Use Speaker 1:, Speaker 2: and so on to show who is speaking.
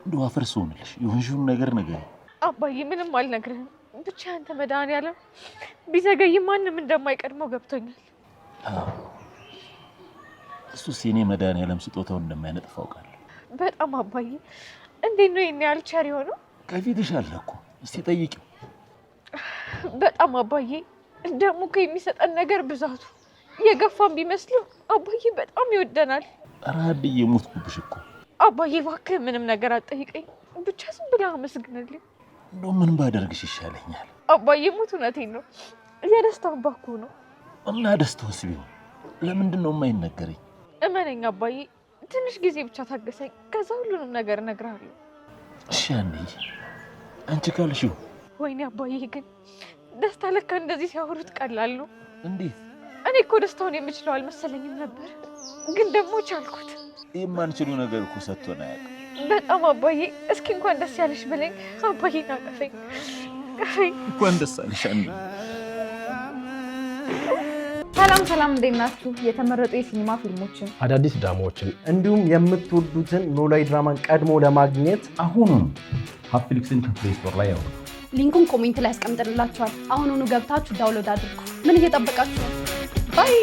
Speaker 1: እንደው አፈርሶንልሽ ይሁንሽውን ነገር
Speaker 2: አባዬ ምንም አልነግርህም ብቻ አንተ መድኃኒዓለም ቢዘገይ ማንም እንደማይቀድመው ገብቶኛል
Speaker 1: እሱስ የኔ መድኃኒዓለም ስጦታውን እንደማይነጥፍ አውቃለሁ
Speaker 2: በጣም አባዬ እንዴት ነው የኔ አልቻሪ ሆኖ
Speaker 1: ከፊትሽ አለ እኮ እስቲ ጠይቂው
Speaker 2: በጣም አባዬ ደሞ ከሚሰጠን ነገር ብዛቱ የገፋም ቢመስልም አባዬ በጣም ይወደናል
Speaker 1: አራድዬ ሞትኩብሽ እኮ
Speaker 2: አባዬ እባክህ ምንም ነገር አትጠይቀኝ ብቻ ዝም ብለህ አመስግንልኝ
Speaker 1: እንደው ምን ባደርግሽ ይሻለኛል
Speaker 2: አባዬ ሞት እውነቴን ነው የደስታው ባኩ ነው
Speaker 1: እና ደስታውስ ቢሆን ለምንድን ነው የማይነገረኝ
Speaker 2: እመነኝ አባዬ ትንሽ ጊዜ ብቻ ታገሰኝ ከዛ ሁሉንም ነገር እነግርሃለሁ
Speaker 1: እሺ አንቺ ካልሽው
Speaker 2: ወይኔ አባዬ ግን ደስታ ለካ እንደዚህ ሲያወሩት ቀላል ነው
Speaker 1: እንዴት
Speaker 2: እኔ እኮ ደስታውን የምችለው አልመሰለኝም ነበር ግን ደግሞ ቻልኩት
Speaker 1: የማንችለው ነገር እኮ ሰጥቶና ያውቃል
Speaker 2: በጣም አባዬ እስኪ እንኳን ደስ ያለሽ ብለኝ አባዬ ናቀፈኝ
Speaker 1: እንኳን ደስ አለሽ
Speaker 3: ሰላም እንዴት ናችሁ የተመረጡ የሲኒማ ፊልሞችን
Speaker 4: አዳዲስ ድራማዎችን እንዲሁም የምትወዱትን ኖላዊ ድራማን ቀድሞ ለማግኘት
Speaker 1: አሁኑን ሀፍሊክስን ከፕሌይ ስቶር ላይ ያውሩ
Speaker 3: ሊንኩን ኮሜንት ላይ አስቀምጥላችኋል አሁኑኑ ገብታችሁ ዳውንሎድ አድርጉ ምን እየጠበቃችሁ ነው ባይ